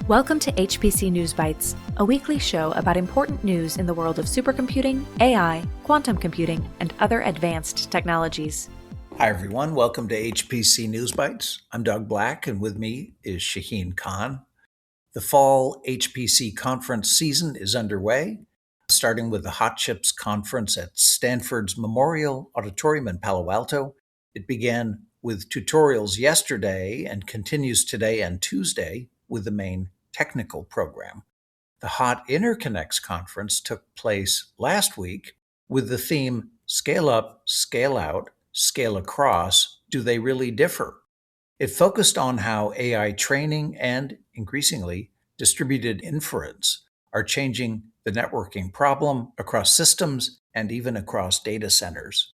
Welcome to HPC News Bytes, a weekly show about important news in the world of supercomputing, AI, quantum computing, and other advanced technologies. Hi, everyone. Welcome to HPC News Bytes. I'm Doug Black, and with me is Shaheen Khan. The fall HPC conference season is underway, starting with the Hot Chips conference at Stanford's Memorial Auditorium in Palo Alto. It began with tutorials yesterday and continues today and Tuesday with the main technical program. The Hot Interconnects conference took place last week with the theme Scale Up, Scale Out, Scale Across, Do They Really Differ? It focused on how AI training and, increasingly, distributed inference are changing the networking problem across systems and even across data centers.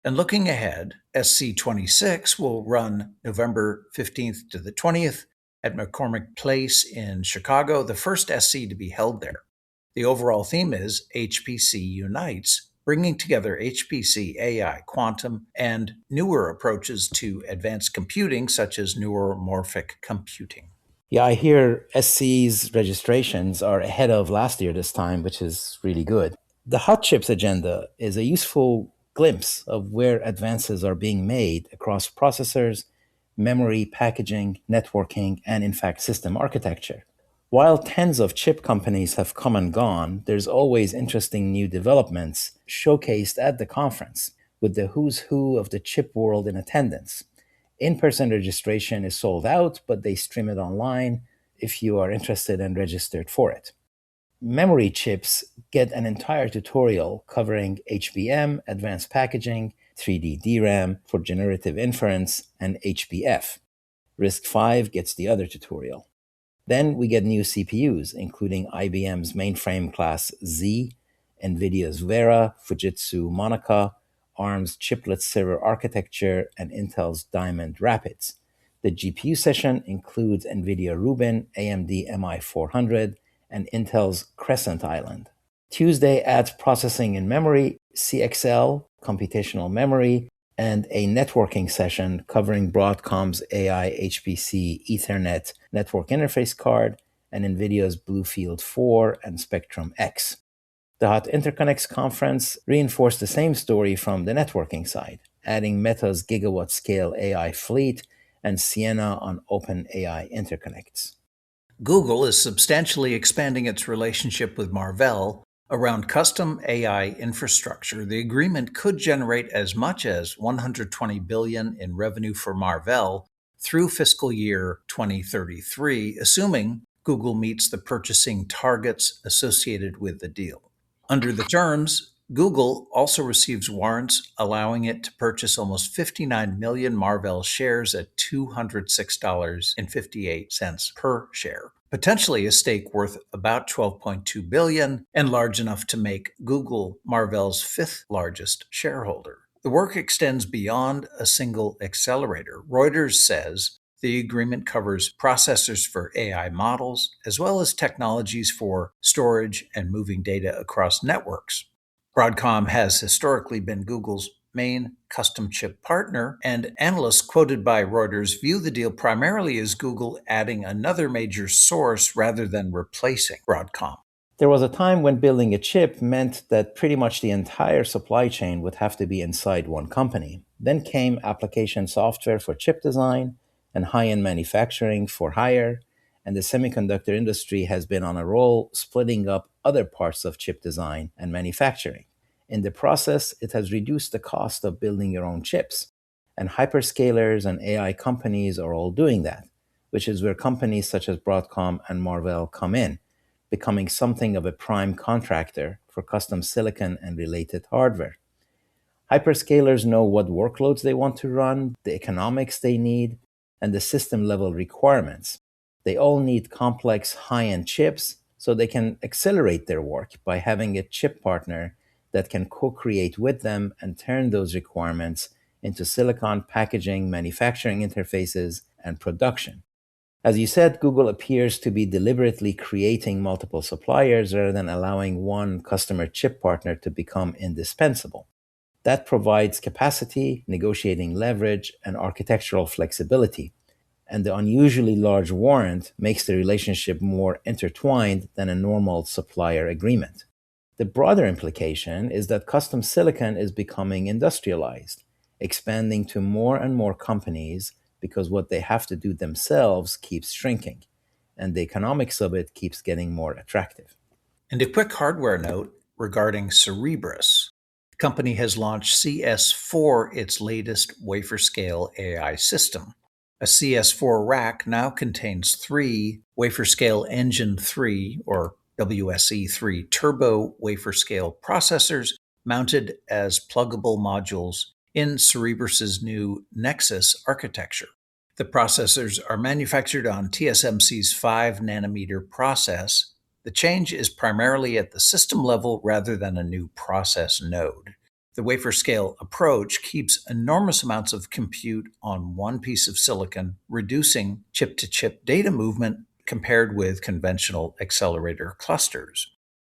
And looking ahead, SC26 will run November 15th to the 20th at McCormick Place in Chicago, the first SC to be held there. The overall theme is HPC Unites, bringing together HPC, AI, quantum, and newer approaches to advanced computing, such as neuromorphic computing. Yeah, I hear SC's registrations are ahead of last year this time, which is really good. The Hot Chips agenda is a useful glimpse of where advances are being made across processors, memory, packaging, networking, and in fact, system architecture. While tens of chip companies have come and gone, there's always interesting new developments showcased at the conference, with the who's who of the chip world in attendance. In-person registration is sold out, but they stream it online if you are interested and registered for it. Memory chips get an entire tutorial covering HBM, advanced packaging, 3D DRAM for generative inference, and HBF. RISC-V gets the other tutorial. Then we get new CPUs, including IBM's mainframe class Z, NVIDIA's Vera, Fujitsu Monaca, ARM's chiplet server architecture, and Intel's Diamond Rapids. The GPU session includes NVIDIA Rubin, AMD MI400, and Intel's Crescent Island. Tuesday adds processing in memory, CXL, computational memory, and a networking session covering Broadcom's AI HPC Ethernet network interface card and NVIDIA's Bluefield 4 and Spectrum X. The Hot Interconnects conference reinforced the same story from the networking side, adding Meta's gigawatt-scale AI fleet and Sienna on open AI interconnects. Google is substantially expanding its relationship with Marvell around custom AI infrastructure. The agreement could generate as much as $120 billion in revenue for Marvell through fiscal year 2033, assuming Google meets the purchasing targets associated with the deal. Under the terms, Google also receives warrants allowing it to purchase almost 59 million Marvell shares at $206.58 per share. Potentially a stake worth about $12.2 billion and large enough to make Google Marvell's fifth largest shareholder. The work extends beyond a single accelerator. Reuters says the agreement covers processors for AI models, as well as technologies for storage and moving data across networks. Broadcom has historically been Google's main custom chip partner, and analysts quoted by Reuters view the deal primarily as Google adding another major source rather than replacing Broadcom. There was a time when building a chip meant that pretty much the entire supply chain would have to be inside one company. Then came application software for chip design and high-end manufacturing for hire, and the semiconductor industry has been on a roll splitting up other parts of chip design and manufacturing. In the process, it has reduced the cost of building your own chips, and hyperscalers and AI companies are all doing that, which is where companies such as Broadcom and Marvell come in, becoming something of a prime contractor for custom silicon and related hardware. Hyperscalers know what workloads they want to run, the economics they need, and the system-level requirements. They all need complex high-end chips so they can accelerate their work by having a chip partner that can co-create with them and turn those requirements into silicon packaging, manufacturing interfaces, and production. As you said, Google appears to be deliberately creating multiple suppliers rather than allowing one customer chip partner to become indispensable. That provides capacity, negotiating leverage, and architectural flexibility. and the unusually large warrant makes the relationship more intertwined than a normal supplier agreement. The broader implication is that custom silicon is becoming industrialized, expanding to more and more companies because what they have to do themselves keeps shrinking, and the economics of it keeps getting more attractive. And a quick hardware note regarding Cerebras. The company has launched CS4, its latest wafer scale AI system. A CS4 rack now contains 3 wafer scale Engine 3 or WSE3 turbo wafer scale processors mounted as pluggable modules in Cerebras's new Nexus architecture. The processors are manufactured on TSMC's 5 nanometer process. The change is primarily at the system level rather than a new process node. The wafer scale approach keeps enormous amounts of compute on one piece of silicon, reducing chip-to-chip data movement compared with conventional accelerator clusters.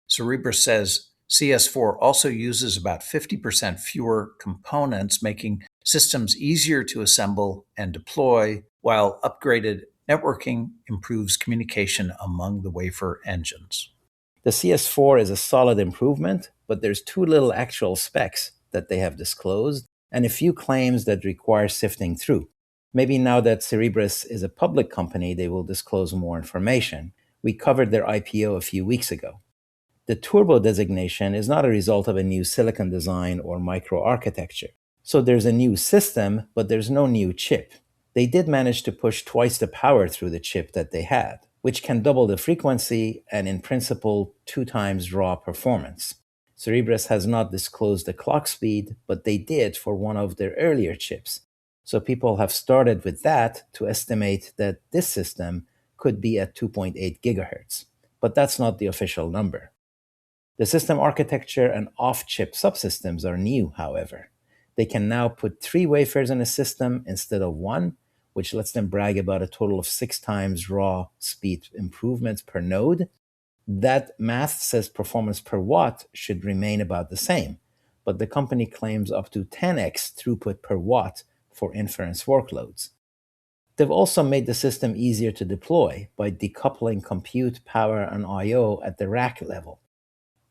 Cerebras says CS4 also uses about 50% fewer components, making systems easier to assemble and deploy, while upgraded networking improves communication among the wafer engines. The CS4 is a solid improvement, but there's too little actual specs that they have disclosed and a few claims that require sifting through. Maybe now that Cerebras is a public company, they will disclose more information. We covered their IPO a few weeks ago. The turbo designation is not a result of a new silicon design or microarchitecture. So there's a new system, but there's no new chip. They did manage to push twice the power through the chip that they had, which can double the frequency and, in principle, 2 times raw performance. Cerebras has not disclosed the clock speed, but they did for one of their earlier chips. So people have started with that to estimate that this system could be at 2.8 gigahertz. But that's not the official number. The system architecture and off-chip subsystems are new, however. They can now put 3 wafers in a system instead of 1, which lets them brag about a total of 6 times raw speed improvements per node. That math says performance per watt should remain about the same, but the company claims up to 10x throughput per watt for inference workloads. They've also made the system easier to deploy by decoupling compute, power, and I/O at the rack level.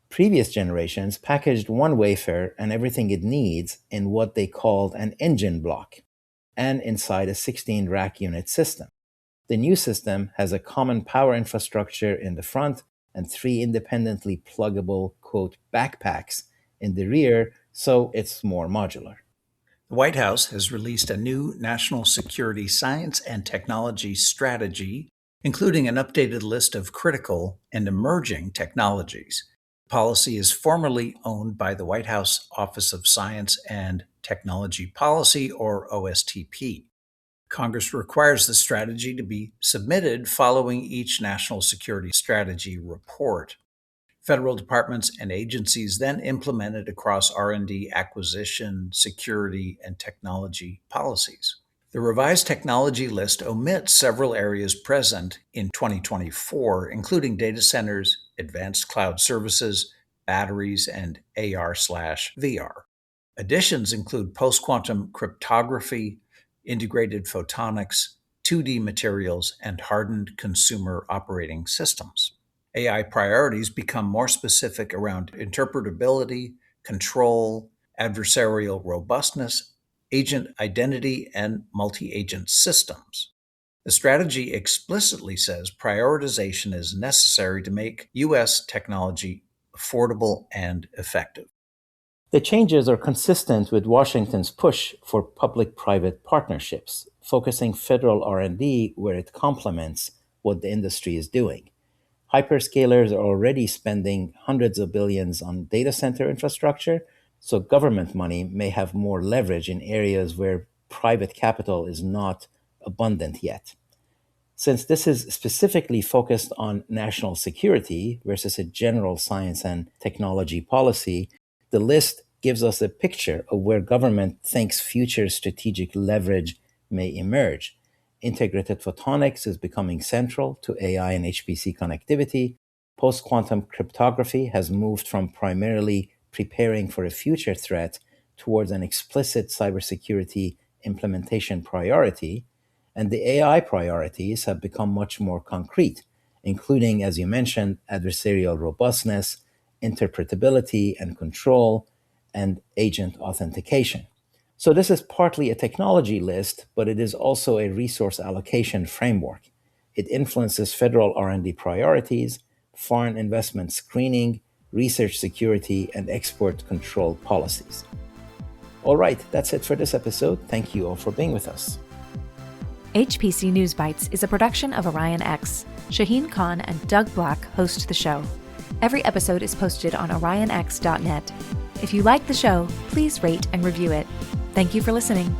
Previous generations packaged 1 wafer and everything it needs in what they called an engine block and inside a 16 rack unit system. The new system has a common power infrastructure in the front and 3 independently pluggable, quote, backpacks in the rear, so it's more modular. The White House has released a new national security science and technology strategy, including an updated list of critical and emerging technologies. The policy is formally owned by the White House Office of Science and Technology Policy, or OSTP. Congress requires the strategy to be submitted following each national security strategy report. Federal departments and agencies then implement it across R&D, acquisition, security, and technology policies. The revised technology list omits several areas present in 2024, including data centers, advanced cloud services, batteries, and AR/VR. Additions include post-quantum cryptography, integrated photonics, 2D materials, and hardened consumer operating systems. AI priorities become more specific around interpretability, control, adversarial robustness, agent identity, and multi-agent systems. The strategy explicitly says prioritization is necessary to make U.S. technology affordable and effective. The changes are consistent with Washington's push for public-private partnerships, focusing federal R&D where it complements what the industry is doing. Hyperscalers are already spending hundreds of billions on data center infrastructure, so government money may have more leverage in areas where private capital is not abundant yet. Since this is specifically focused on national security versus a general science and technology policy, the list gives us a picture of where government thinks future strategic leverage may emerge. Integrated photonics is becoming central to AI and HPC connectivity. Post-quantum cryptography has moved from primarily preparing for a future threat towards an explicit cybersecurity implementation priority. And the AI priorities have become much more concrete, including, as you mentioned, adversarial robustness, interpretability and control, and agent authentication. So this is partly a technology list, but it is also a resource allocation framework. It influences federal R&D priorities, foreign investment screening, research security, and export control policies. All right, that's it for this episode. Thank you all for being with us. HPC News Bytes is a production of Orion X. Shaheen Khan and Doug Black host the show. Every episode is posted on orionx.net. If you like the show, please rate and review it. Thank you for listening.